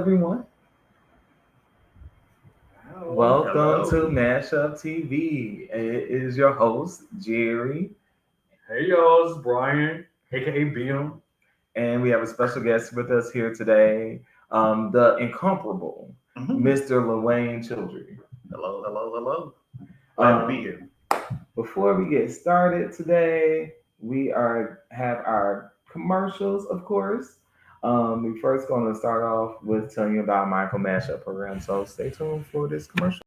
everyone. Welcome to MashUp TV. It is your host, Jerry. Hey y'all, it's Brian, aka Bill. And we have a special guest with us here today, the incomparable Mr. Lwayne Childry. Hello. Glad to be here. Before we get started today, have our commercials, of course. We first going to start off with telling you about Mindful Mashup program. So stay tuned for this commercial.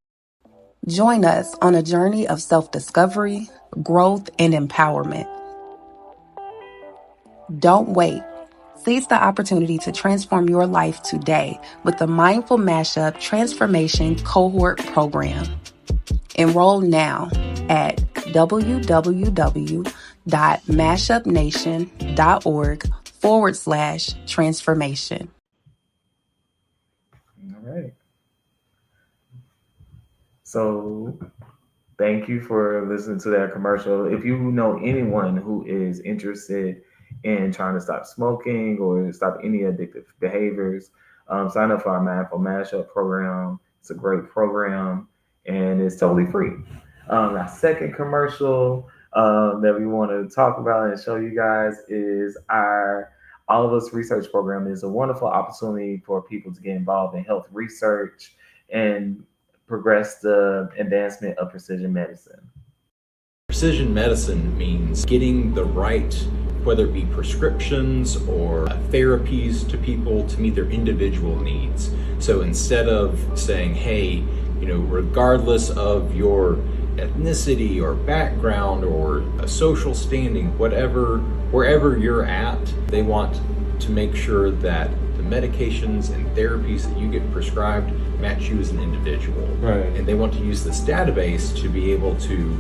Join us on a journey of self-discovery, growth, and empowerment. Don't wait. Seize the opportunity to transform your life today with the Mindful Mashup Transformation Cohort Program. Enroll now at www.mashupnation.org/transformation. All right. So thank you for listening to that commercial. If you know anyone who is interested in trying to stop smoking or stop any addictive behaviors, sign up for our Mindful Mashup program. It's a great program and it's totally free. Our second commercial that we want to talk about and show you guys is our All of Us research program. Is a wonderful opportunity for people to get involved in health research and progress the advancement of precision medicine. Precision medicine means getting the right, whether it be prescriptions or therapies to people to meet their individual needs. So instead of saying, hey, regardless of your ethnicity or background or a social standing, wherever you're at, they want to make sure that the medications and therapies that you get prescribed match you as an individual. Right. And they want to use this database to be able to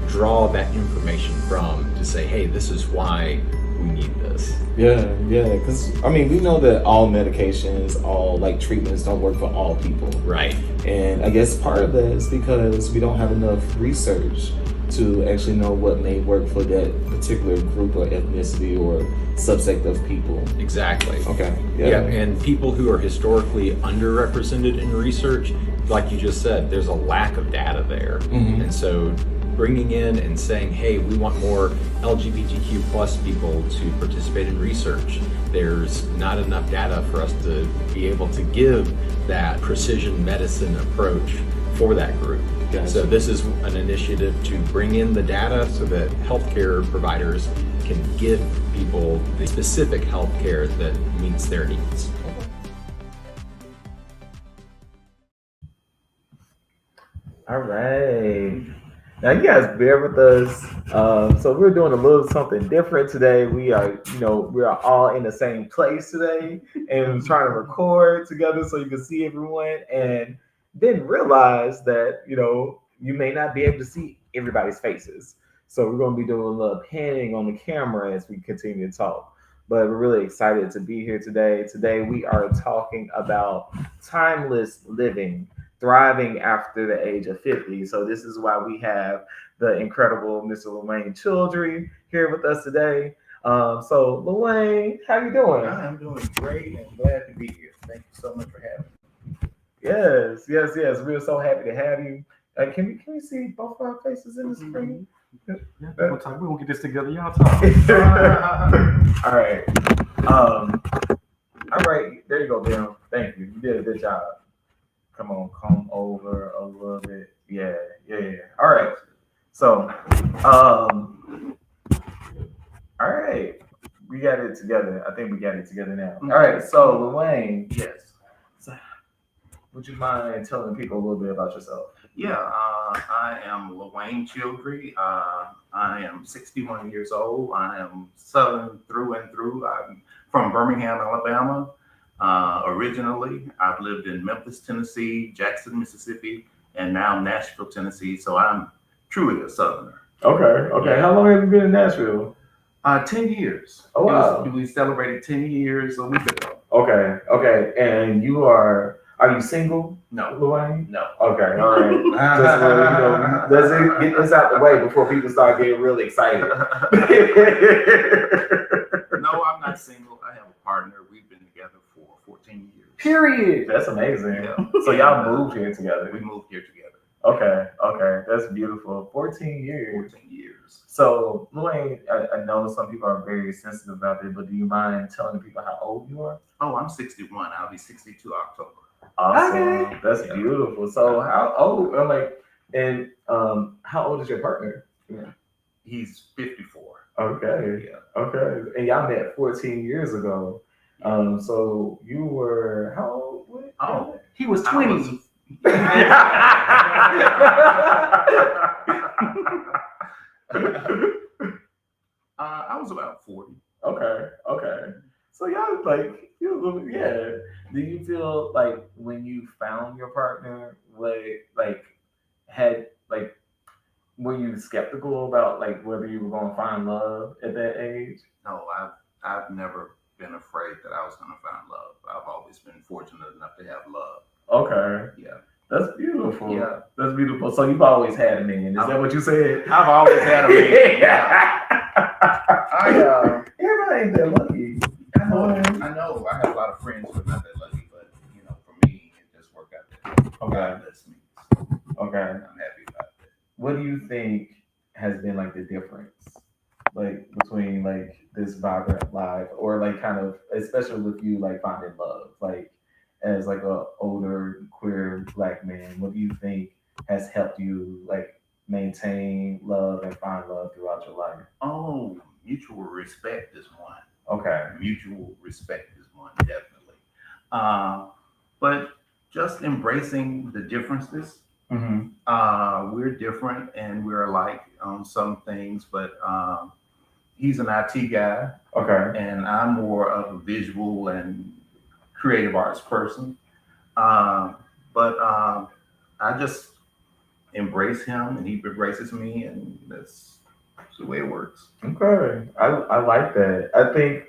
draw that information from to say, hey, this is why we need this. Yeah, because we know that all medications, all treatments don't work for all people. Right. And I guess part of that is because we don't have enough research to actually know what may work for that particular group or ethnicity or subsect of people. Exactly. Okay. Yeah, and people who are historically underrepresented in research, like you just said, there's a lack of data there. Mm-hmm. And so bringing in and saying, hey, we want more LGBTQ plus people to participate in research. There's not enough data for us to be able to give that precision medicine approach for that group. Gotcha. So this is an initiative to bring in the data so that healthcare providers can give people the specific healthcare that meets their needs. All right. Now you guys bear with us. So we're doing a little something different today. We are all in the same place today and we're trying to record together so you can see everyone and then realize that, you may not be able to see everybody's faces. So we're going to be doing a little panning on the camera as we continue to talk. But we're really excited to be here today. Today we are talking about timeless living, thriving after the age of 50. So this is why we have the incredible Mr. Lwayne Childry here with us today. So Lwayne, how you doing? I am doing great and glad to be here. Thank you so much for having me. Yes. We're so happy to have you. Can we see both our faces in the screen? Yeah, we're gonna get this together. Y'all talk. All right. All right. There you go, Bill. Thank you. You did a good job. Come on, come over a little bit. Yeah. All right. So, all right. We got it together. I think we got it together now. All right. So, Lwayne. Yes. So, would you mind telling people a little bit about yourself? Yeah, I am Lwayne Childry. I am 61 years old. I am Southern through and through. I'm from Birmingham, Alabama. Originally, I've lived in Memphis, Tennessee, Jackson, Mississippi, and now Nashville, Tennessee. So I'm truly a Southerner. Okay. Yeah. How long have you been in Nashville? 10 years. Oh, wow. We celebrated 10 years a week ago. Okay. And are you single? No. Lwayne? No. Okay, all right. Just let's get this out the way before people start getting really excited. No, I'm not single. I have a partner. We've been together for 14 years. Period. That's amazing. Yeah. So y'all moved here together. We moved here together. Okay, that's beautiful. 14 years. 14 years. So, Luane, I know some people are very sensitive about it, but do you mind telling people how old you are? Oh, I'm 61. I'll be 62 October. Awesome. Okay. That's beautiful. So, how old? How old is your partner? Yeah. He's 54. Okay. Yeah. Okay. And y'all met 14 years ago. So you were how old? Oh, He was I 20. was- I was about 40. Okay. So y'all like yeah. Do you feel like when you found your partner, were you skeptical about like whether you were gonna find love at that age? No, I've never been afraid that I was going to find love. I've always been fortunate enough to have love. Okay. Yeah. That's beautiful. Yeah. That's beautiful. So you've always had a man. Is that what you said? I've always had a man. Yeah. Everybody ain't that lucky. I know. I have a lot of friends who are not that lucky, but for me, it just worked out that Okay. God bless me. Okay. I'm happy about that. What do you think has been like the difference, like between like this vibrant life, or like kind of, especially with you like finding love, like as like a older queer Black man? What do you think has helped you like maintain love and find love throughout your life? Oh, mutual respect is one. Okay. Mutual respect is one, definitely. But just embracing the differences. Mm-hmm. We're different and we're alike on some things, but he's an IT guy Okay. and I'm more of a visual and creative arts person. But I just embrace him and he embraces me, and that's the way it works. Okay. I like that. I think,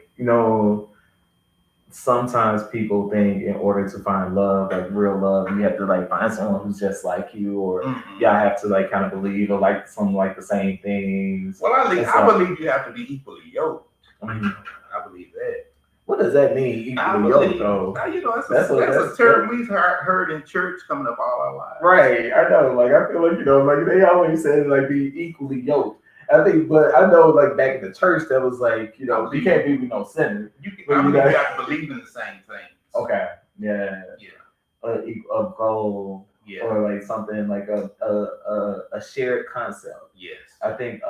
sometimes people think in order to find love, like real love, you have to like find someone who's just like you, or y'all have to like kind of believe or like some like the same things. Well, I believe you have to be equally yoked. Mhm. I believe that. What does that mean? Equally yoked, though. Now, that's a term we've heard in church coming up all our lives. Right. I know. Like I feel like like they always said like be equally yoked. I think, but I know like back in the church that was like you can't be with no sinner. You have to believe in the same things. Okay. Yeah. A goal. Yeah. Or like something like a shared concept. Yes. I think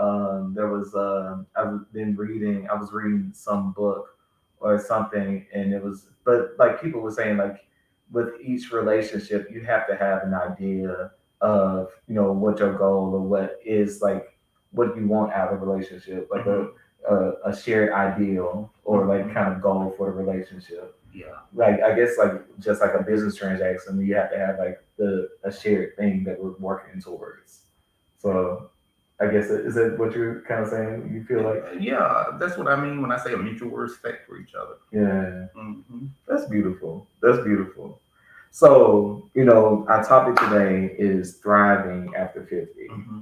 there was I was reading some book or something, and but like people were saying like with each relationship you have to have an idea of what your goal or what is like what you want out of a relationship, like a shared ideal or like kind of goal for the relationship. Yeah. Like I guess like just like a business transaction, you have to have like a shared thing that we're working towards. So I guess is that what you're kind of saying? You feel like that's what I mean when I say a mutual respect for each other. Yeah. Mm-hmm. That's beautiful. So our topic today is thriving after 50. Mm-hmm.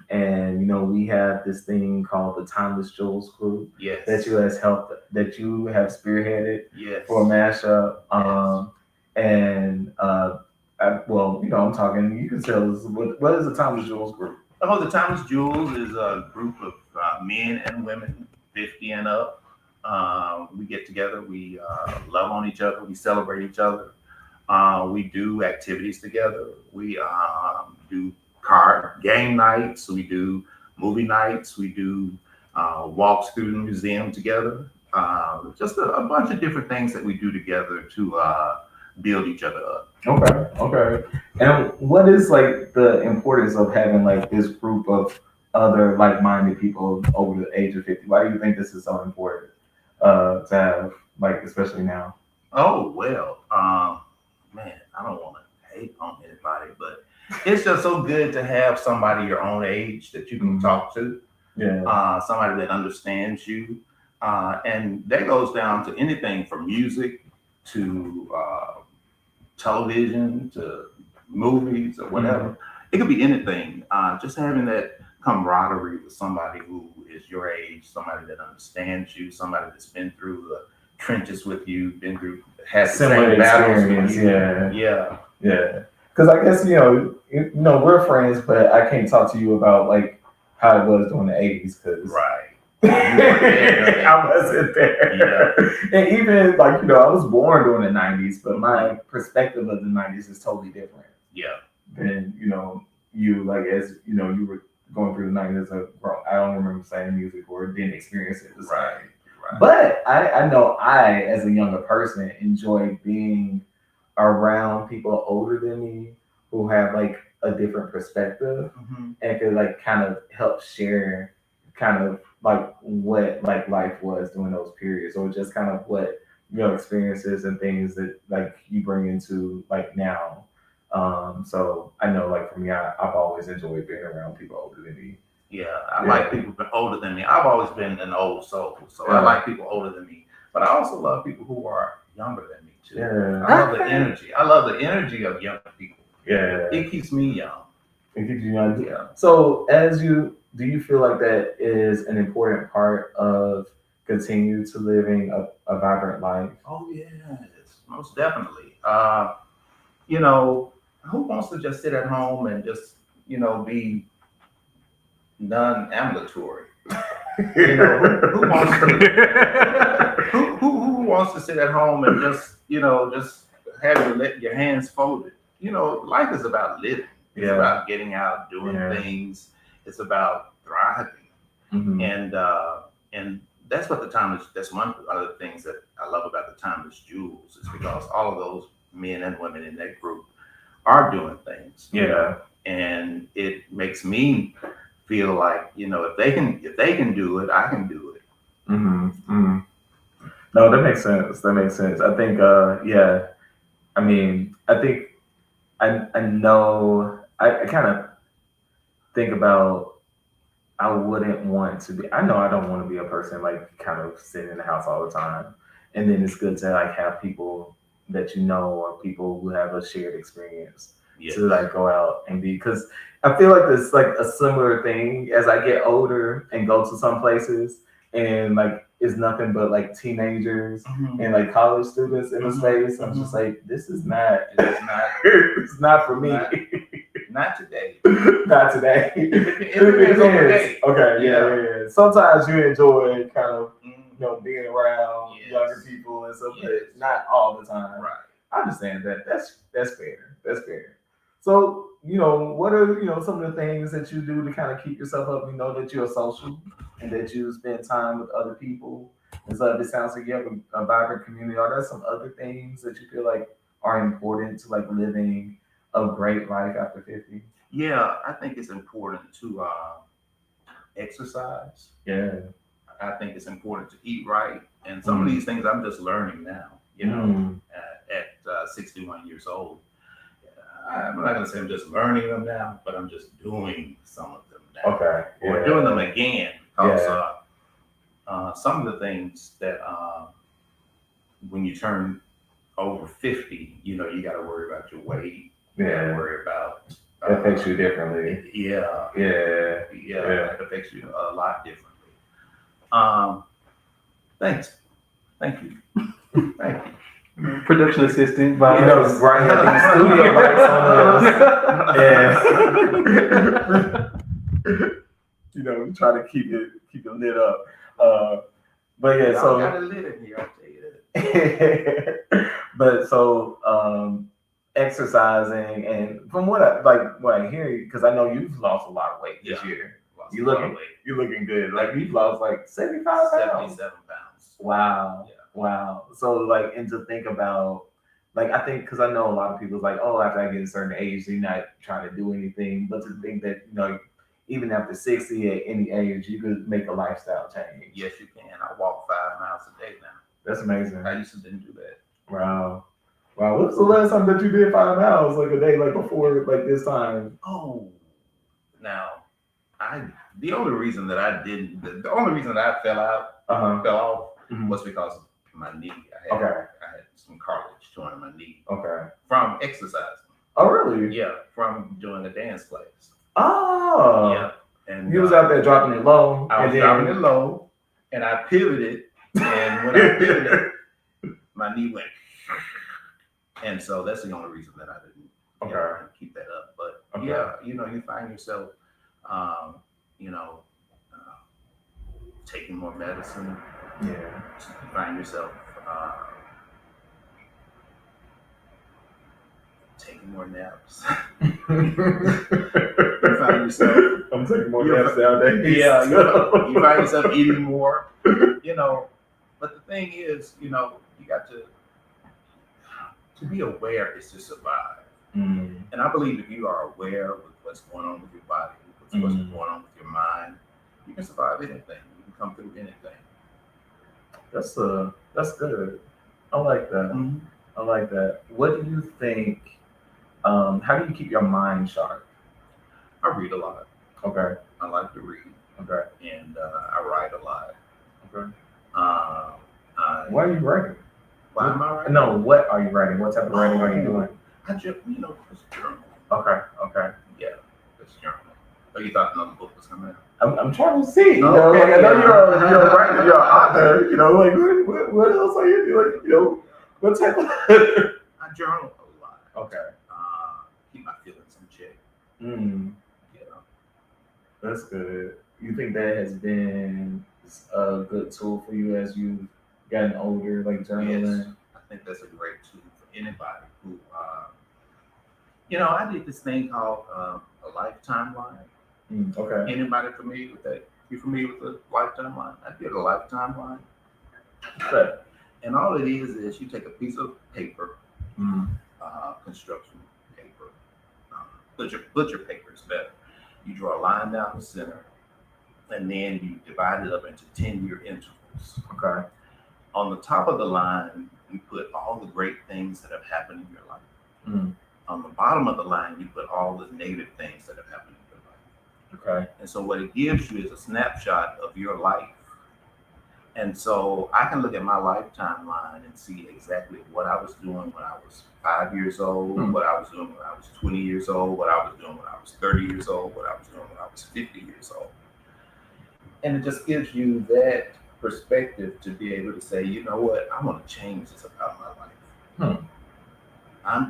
And we have this thing called the Timeless Jewels Group. Yes. That you have spearheaded. Yes. For MashUp. Yes. And I'm talking. You can tell us what is the Timeless Jewels Group? Oh, the Timeless Jewels is a group of men and women 50 and up. We get together. We love on each other. We celebrate each other. We do activities together. We do card game nights. We do movie nights. We do walks through the museum together. Just a bunch of different things that we do together to build each other up. Okay. And what is like the importance of having like this group of other like-minded people over the age of 50? Why do you think this is so important to have, like, especially now? Oh, well, man, I don't want to hate on anybody, but it's just so good to have somebody your own age that you can talk to. Yeah. Somebody that understands you. And that goes down to anything from music to television to movies or whatever. It could be anything. Just having that camaraderie with somebody who is your age, somebody that understands you, somebody that's been through the trenches with you, been through, had the Similar same battles experience, with you. yeah. Yeah. Because I guess we're friends, but I can't talk to you about like how it was during the '80s because Right. I wasn't there. Yeah. And even like I was born during the '90s, but my perspective of the '90s is totally different Yeah. than you like as you were going through the '90s as a grown. I don't remember saying music or didn't experience it the same. Right. But I know I, as a younger person, enjoy being around people older than me who have like a different perspective and could like kind of help share kind of like what like life was during those periods or just kind of what experiences and things that like you bring into like now. So I know like for me, I've always enjoyed being around people older than me. Yeah, I like people older than me. I've always been an old soul, so I like people older than me. But I also love people who are younger than me too. Yeah. I love the energy. I love the energy of young people. Yeah. It keeps me young. It keeps you young. Yeah. So do you feel like that is an important part of continue to living a vibrant life? Oh yes, most definitely. Who wants to just sit at home and just be non-ambulatory? Who wants to who wants to sit at home and just have your hands folded? Life is about living. It's about getting out, doing things. It's about thriving, and that's what the time is. That's one of the things that I love about the Timeless Jewels is because all of those men and women in that group are doing things. And it makes me feel like if they can do it, I can do it. No, that makes sense. I think I mean I think I know I kind of think about I wouldn't want to be. I know I don't want to be a person like kind of sitting in the house all the time. And then it's good to like have people that or people who have a shared experience to like go out and be. Because I feel like it's like a similar thing as I get older and go to some places and like it's nothing but like teenagers and like college students in the space. I'm just like, this is not. It's not for me. Not today. Not today. It depends on the day. Okay, yeah. Sometimes you enjoy kind of being around younger people and stuff, but not all the time. Right. I understand that. That's fair. So, what are some of the things that you do to kind of keep yourself up? We know that you're social and that you spend time with other people. And so it sounds like you have a vibrant community. Are there some other things that you feel like are important to like living a great life after 50? Yeah, I think it's important to exercise. Yeah. I think it's important to eat right. And some of these things I'm just learning now, at 61 years old. I'm not going to say I'm just learning them now, but I'm just doing some of them now. Okay. Or doing them again. Because some of the things that when you turn over 50, you got to worry about your weight. You got to worry about... It affects you differently. Yeah. It affects you a lot differently. Thanks. Thank you. Thank you. Production assistant, Brian had these studio lights on us, and try to keep it lit up. But yeah, so got it lit in here. I'll tell you that. But so exercising, and from what I hear, because I know you've lost a lot of weight this year. You're looking good. Like you've lost like 75 pounds. 77 pounds. Wow. Yeah. Wow. So like, and to think about, like, I think, because I know a lot of people's like, oh, after I get a certain age, you're not trying to do anything. But to think that, even after 60 at any age, you could make a lifestyle change. Yes, you can. I walk 5 miles a day now. That's amazing. I used to didn't do that. Wow. What was the last time that you did 5 miles, like a day, like before, like this time? Oh, now, the only reason that I fell off was because of my knee. I had some cartilage torn in my knee. Okay. From exercising. Oh, really? Yeah, from doing a dance class. Oh. Yeah. And you was out there dropping it low. I was dropping it low, and I pivoted. And when I pivoted, my knee went, and so that's the only reason that I didn't keep that up. But yeah, you find yourself, taking more medicine. Yeah. You find yourself taking more naps. You find yourself. I'm taking more naps nowadays. Yeah, you find yourself eating more. But the thing is, you got to be aware is to survive. Mm. And I believe if you are aware of what's going on with your body, what's going on with your mind, you can survive anything. You can come through anything. That's good. I like that. Mm-hmm. I like that. What do you think? How do you keep your mind sharp? I read a lot. Okay. I like to read. Okay. And I write a lot. Okay. Why are you writing? Why am I writing? No, what are you writing? What type of writing are you doing? I just, it's journal. Okay. Yeah, it's journal. Oh, you thought another book was coming out? I'm trying to see. I know you're a writer, you're an author. What else are you doing? What type of? I journal a lot. Okay. Keep my feelings in check. That's good. You think that has been a good tool for you as you've gotten older, like journaling? Yes, I think that's a great tool for anybody who, I did this thing called a lifetime line. Okay. Anybody familiar with that? You familiar with the lifetime line? I did a lifetime line. Okay. And all it is you take a piece of paper, construction paper, butcher paper is better. You draw a line down the center, and then you divide it up into 10-year intervals. Okay. On the top of the line, you put all the great things that have happened in your life. On the bottom of the line, you put all the negative things that have happened in your life. Okay. And so what it gives you is a snapshot of your life. And so I can look at my lifetime line and see exactly what I was doing when I was 5 years old, what I was doing when I was 20 years old, what I was doing when I was 30 years old, what I was doing when I was 50 years old. And it just gives you that perspective to be able to say, you know what, I want to change this about my life.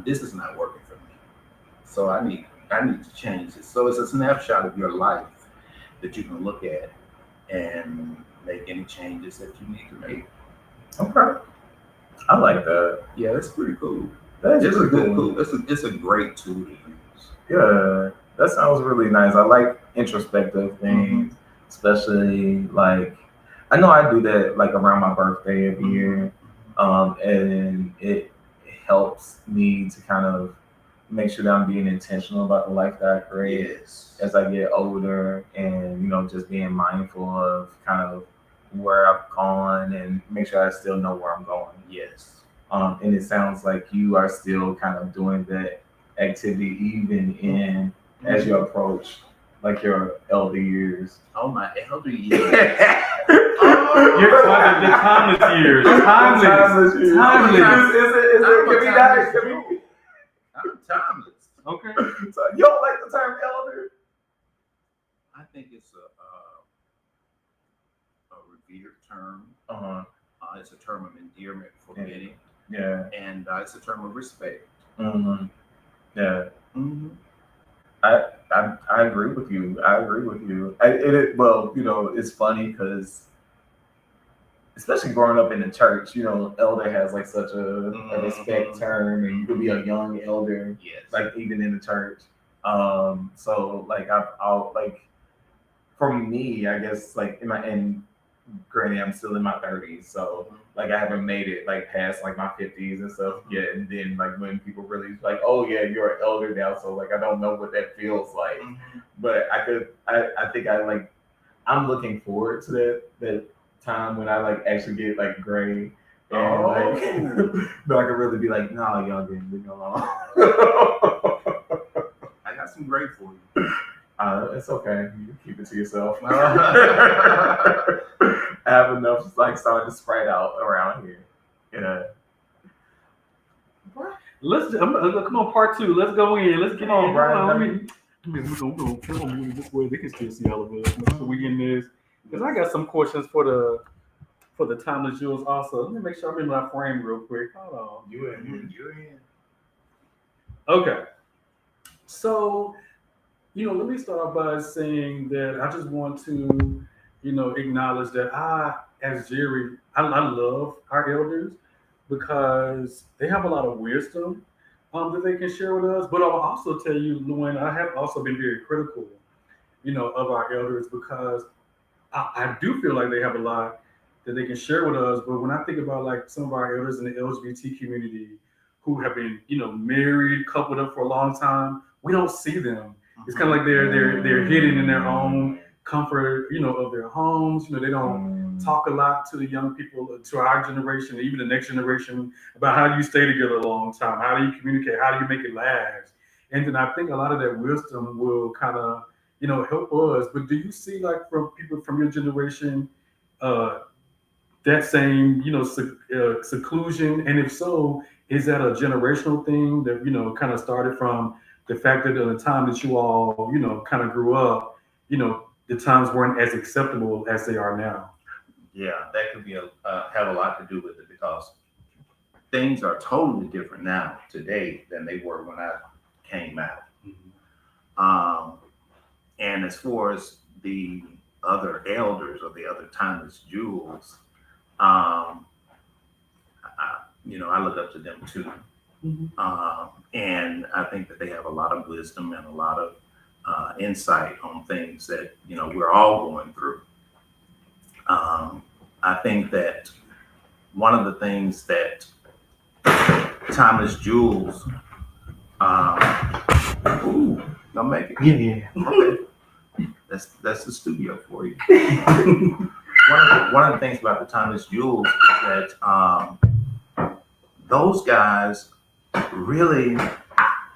This is not working for me. So I need to change this. So it's a snapshot of your life that you can look at and make any changes that you need to make. Okay. I like that. Yeah, that's pretty cool. That's it's pretty a good cool. It's a great tool to use. Yeah, that sounds really nice. I like introspective things, especially like I know I do that like around my birthday every year, and it helps me to kind of make sure that I'm being intentional about the life that I create as I get older, and just being mindful of kind of where I've gone and make sure I still know where I'm going. Yes. And it sounds like you are still kind of doing that activity even as you approach like your elder years. Oh, my elder years. The timeless years. Timeless years. I'm timeless. Okay. So you don't like the term elder? I think it's a revered term. It's a term of endearment for many. Yeah. And it's a term of respect. Yeah. I agree with you. It's funny because especially growing up in the church, elder has like such a respect term, and you could be a young elder, like even in the church. So like I'll like for me, I guess like granted, I'm still in my 30s, so like I haven't made it like past like my 50s and stuff yet. And then like when people really like, oh yeah, you're an elder now, so like I don't know what that feels like, but I think I'm looking forward to that time when I like actually get like gray and like no, I can really be like, nah, youngin, leave me alone. I got some gray for you. It's okay. You can keep it to yourself. I have enough like starting to spread out around here. Yeah. Come on, part 2. Let's go in. Let's get on, Brian. We're gonna move this way. They can still see all of us. So we in this because I got some questions for the for the timeless jewels also. Let me make sure I'm in my frame real quick. Hold on. You in. Okay. So, let me start off by saying that I just want to, acknowledge that as Jerry, I love our elders because they have a lot of wisdom that they can share with us. But I'll also tell you, Luann, I have also been very critical, of our elders because I do feel like they have a lot that they can share with us. But when I think about like some of our elders in the LGBT community who have been, married, coupled up for a long time, we don't see them. It's kind of like they're hidden in their own comfort, of their homes. They don't talk a lot to the young people, to our generation, even the next generation, about how do you stay together a long time, how do you communicate, how do you make it last. And then I think a lot of that wisdom will kind of help us. But do you see like from people from your generation, uh, that same, seclusion? And if so, is that a generational thing that, kind of started from the fact that at the time that you all, kind of grew up, the times weren't as acceptable as they are now? Yeah, that could be have a lot to do with it because things are totally different now today than they were when I came out. And as far as the other elders or the other timeless jewels, I look up to them too. And I think that they have a lot of wisdom and a lot of insight on things that, we're all going through. I think that one of the things that timeless jewels, don't make it. Yeah. Okay. That's the studio for you. One of the things about the timeless jewels is that those guys really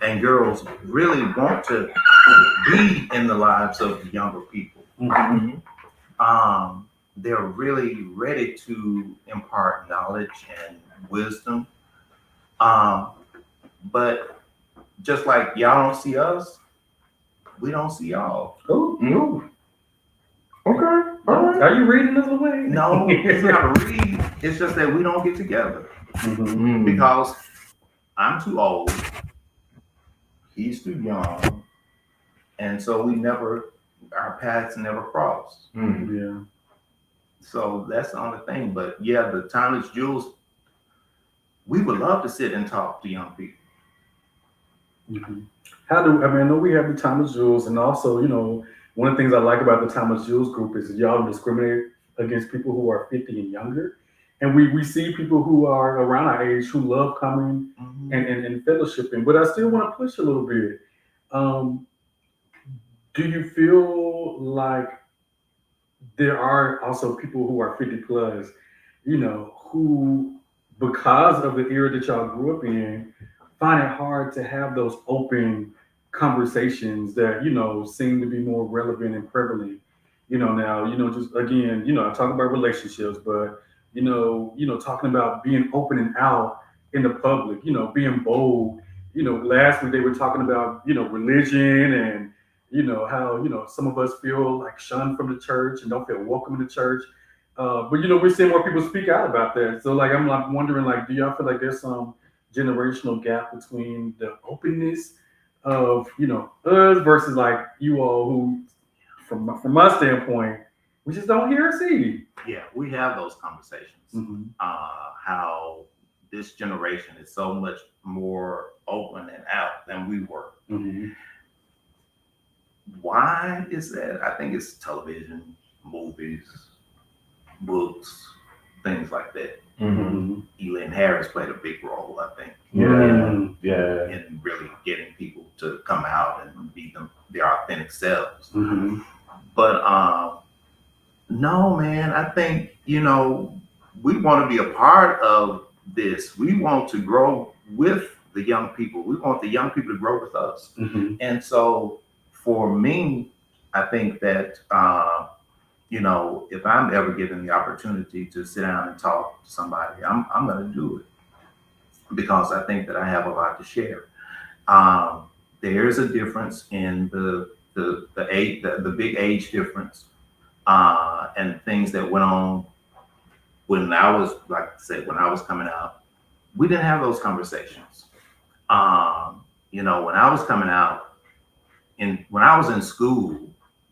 and girls really want to be in the lives of the younger people. They're really ready to impart knowledge and wisdom. But just like y'all don't see us, we don't see y'all. Okay. All right. Are you reading this away? No, it's not a read. It's just that we don't get together because I'm too old, he's too young, and so our paths never crossed. Yeah. So that's the only thing. But yeah, the timeless jewels, we would love to sit and talk to young people. I know we have the timeless jewels, and also, one of the things I like about the timeless jewels group is that y'all don't discriminate against people who are 50 and younger. And we see people who are around our age who love coming and fellowshipping. But I still want to push a little bit. Do you feel like there are also people who are 50 plus, who, because of the era that y'all grew up in, find it hard to have those open conversations that, seem to be more relevant and prevalent, now, just again, I talk about relationships, but, talking about being open and out in the public, being bold. Last week they were talking about, religion and, how, some of us feel like shunned from the church and don't feel welcome in the church. But, we're seeing more people speak out about that. So like, I'm like wondering, like, do y'all feel like there's some generational gap between the openness of, us versus like you all who, from my standpoint, we just don't hear or see? Yeah, we have those conversations. How this generation is so much more open and out than we were. Why is that? I think it's television, movies, books, things like that. Elaine Harris played a big role, I think. In really getting people to come out and be their authentic selves. But no, man, I think, we want to be a part of this. We want to grow with the young people. We want the young people to grow with us. And so for me, I think that, if I'm ever given the opportunity to sit down and talk to somebody, I'm going to do it because I think that I have a lot to share. There's a difference in the age, the big age difference, and things that went on when I was, like I said, when I was coming out, we didn't have those conversations. When I was coming out, when I was in school,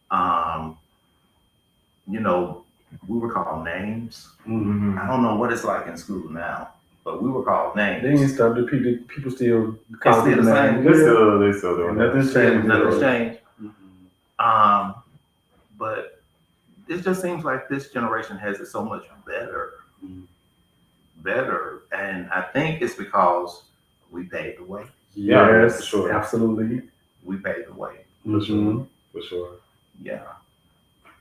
um, we were called names. Mm-hmm. I don't know what it's like in school now, but we were called names. They ain't stopped. People still call it the same. They still doing that. Nothing's changed. Nothing's changed. Mm-hmm. But it just seems like this generation has it so much better, and I think it's because we paved the way. Yes, for sure. Absolutely. We paved the way. For sure. Yeah.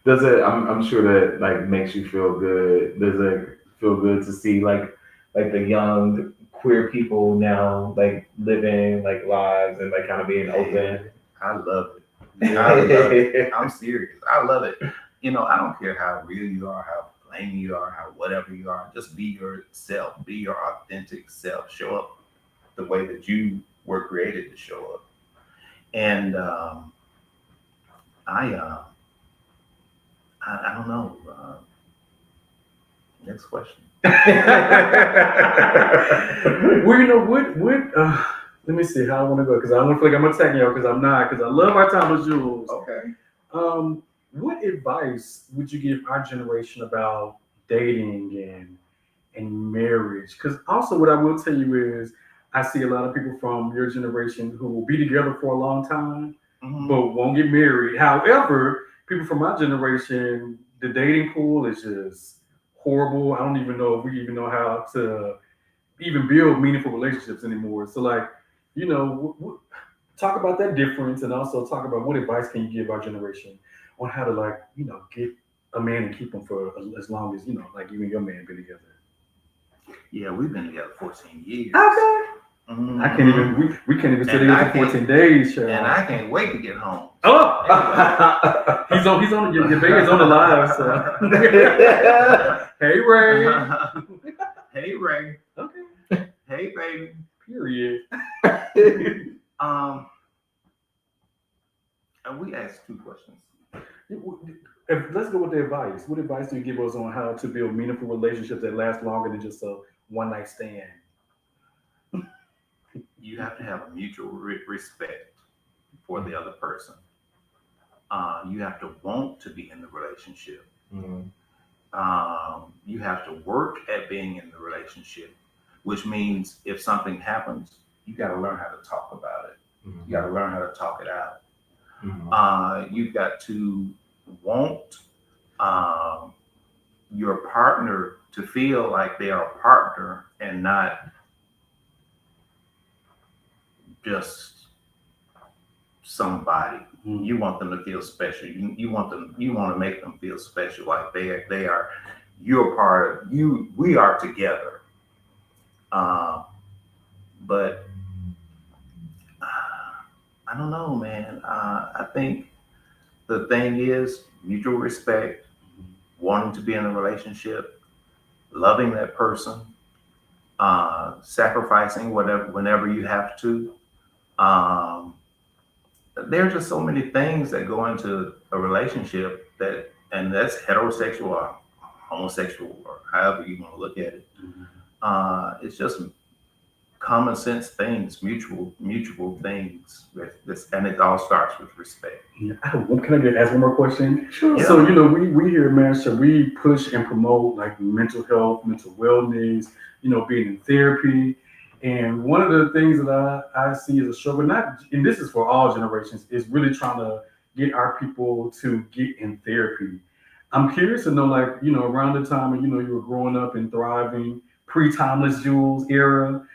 Does it? I'm sure that like makes you feel good. Does it feel good to see like the young queer people now like living like lives and like kind of being open? I love it. I love it. I'm serious. I love it. I don't care how real you are, how plain you are, how whatever you are. Just be yourself. Be your authentic self. Show up the way that you were created to show up. And I don't know. Next question. Well, what? Let me see how I want to go because I don't feel like I'm attacking y'all because I'm not because I love our time with Jules. Okay. What advice would you give our generation about dating and marriage? Because also what I will tell you is I see a lot of people from your generation who will be together for a long time but won't get married. However, people from my generation, the dating pool is just horrible. I don't even know if we even know how to even build meaningful relationships anymore. So like, talk about that difference and also talk about what advice can you give our generation on how to get a man and keep him for as long as, like you and your man been together. Yeah, we've been together 14 years. Okay. Mm-hmm. I can't even. We can't even stay together for 14 days, Cheryl. And I can't wait to get home. Oh, anyway. He's on. Your baby's on the live. So. Hey Ray. Hey Ray. Okay. Hey baby. Period. And we asked 2 questions. Let's go with the advice. What advice do you give us on how to build meaningful relationships that last longer than just a one-night stand? You have to have a mutual respect for the other person. You have to want to be in the relationship. Mm-hmm. You have to work at being in the relationship, which means if something happens, you got to learn how to talk about it. Mm-hmm. You got to learn how to talk it out. Mm-hmm. You've got to want your partner to feel like they are a partner and not just somebody. Mm-hmm. You want them to feel special. You want to make them feel special, like they are. You're part of you. We are together. But I don't know, man. I think the thing is mutual respect, wanting to be in a relationship, loving that person, sacrificing whenever you have to. There's just so many things that go into a relationship and that's heterosexual or homosexual or however you want to look at it. Mm-hmm. It's just common sense things, mutual things, and it all starts with respect. Yeah. Can I ask one more question? Sure. So we here at MashUp, we push and promote like mental health, mental wellness, being in therapy. And one of the things that I see as a struggle, and this is for all generations, is really trying to get our people to get in therapy. I'm curious to know, around the time you were growing up and thriving, pre-Timeless Jules era,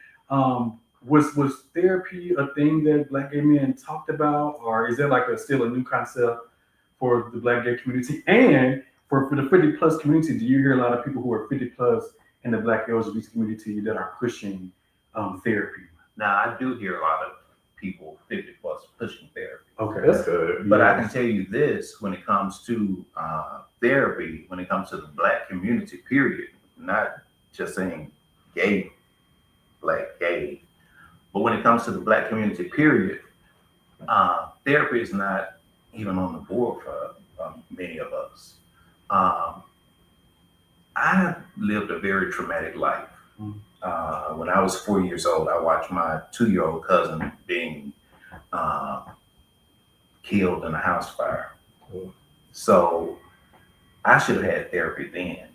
was therapy a thing that Black gay men talked about, or is that still a new concept for the Black gay community? And for the 50 plus community, do you hear a lot of people who are 50 plus in the Black LGBT community that are pushing therapy? Now, I do hear a lot of people 50 plus pushing therapy. Okay, that's good. But I can tell you this, when it comes to therapy, when it comes to the Black community, period, not just saying gay, Black gay, but when it comes to the Black community, period, therapy is not even on the board for many of us. I lived a very traumatic life. When I was 4 years old, I watched my 2-year-old cousin being uh, killed in a house fire. So I should have had therapy then,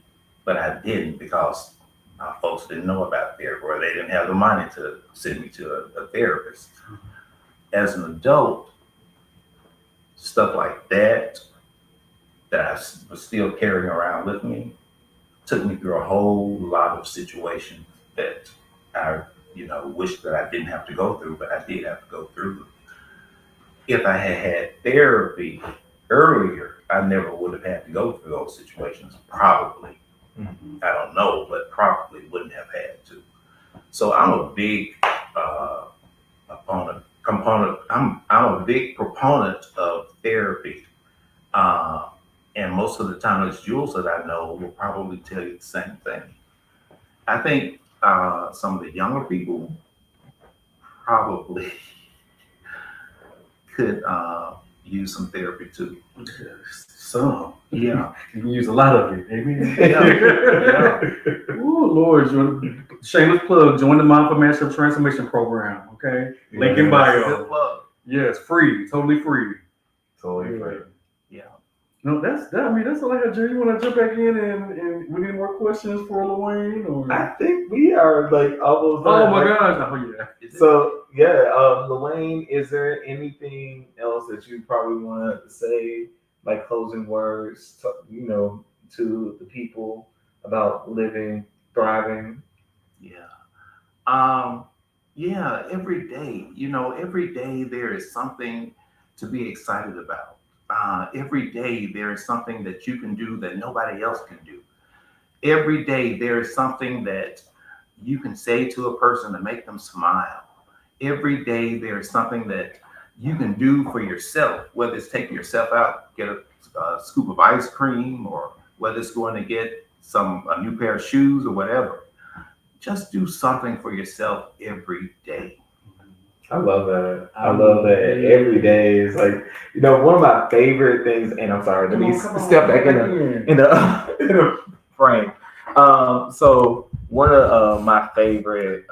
but I didn't because folks didn't know about therapy, or they didn't have the money to send me to a therapist. As an adult, stuff like that I was still carrying around with me took me through a whole lot of situations that I, wish that I didn't have to go through, but I did have to go through. If I had had therapy earlier, I never would have had to go through those situations. Probably, I don't know, but probably wouldn't have had to. So I'm a big I'm a big proponent of therapy. And most of the time, those Jules that I know will probably tell you the same thing. I think some of the younger people probably could use some therapy too. Some. Yeah. You can use a lot of it. Amen. Yeah. Ooh, Lord. Shameless plug. Join the Mindful MashUp Transformation Program. Okay. Link in bio. Good plug. Yes, free. Totally free. Totally free. Yeah. No, that's all I got, Jerry. You want to jump back in and we need more questions for Lorraine? Or? I think we are like almost Oh done. my gosh. Oh yeah. So yeah, Lorraine, is there anything else that you probably want to say, like closing words, to the people about living, thriving? Yeah. Yeah, every day there is something to be excited about. Every day there is something that you can do that nobody else can do. Every day there is something that you can say to a person to make them smile. Every day there is something that you can do for yourself, whether it's taking yourself out, get a scoop of ice cream, or whether it's going to get a new pair of shoes or whatever. Just do something for yourself every day. I love that. I love that. Every day is like, one of my favorite things. And I'm sorry, let me step back in the frame. So one of my favorite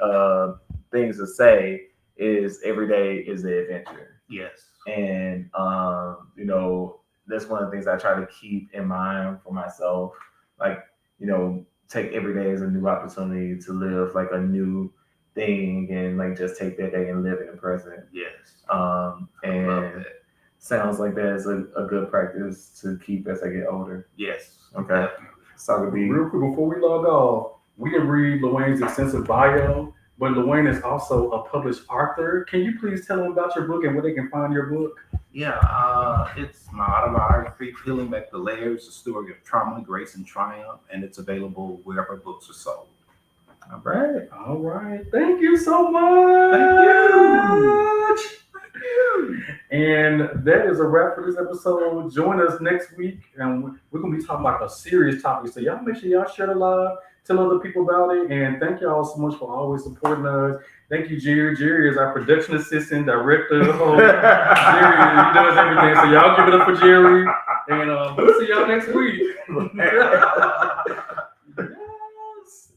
things to say is every day is an adventure. Yes. And that's one of the things I try to keep in mind for myself. Like, take every day as a new opportunity to live like a new thing, and like just take that day and live in the present. Yes. And sounds like that is a good practice to keep as I get older. Yes. Okay. So real quick before we log off, we can read Luane's extensive bio, but Luane is also a published author. Can you please tell them about your book and where they can find your book? Yeah, it's my autobiography, Peeling Back the Layers, a story of trauma, grace, and triumph, and it's available wherever books are sold. All right. All right. Thank you so much. Thank you. And that is a wrap for this episode. Join us next week, and we're going to be talking about a serious topic. So y'all make sure y'all share the live, tell other people about it, and thank y'all so much for always supporting us. Thank you, Jerry. Jerry is our production assistant, director. Jerry, he does everything. So y'all give it up for Jerry, and we'll see y'all next week.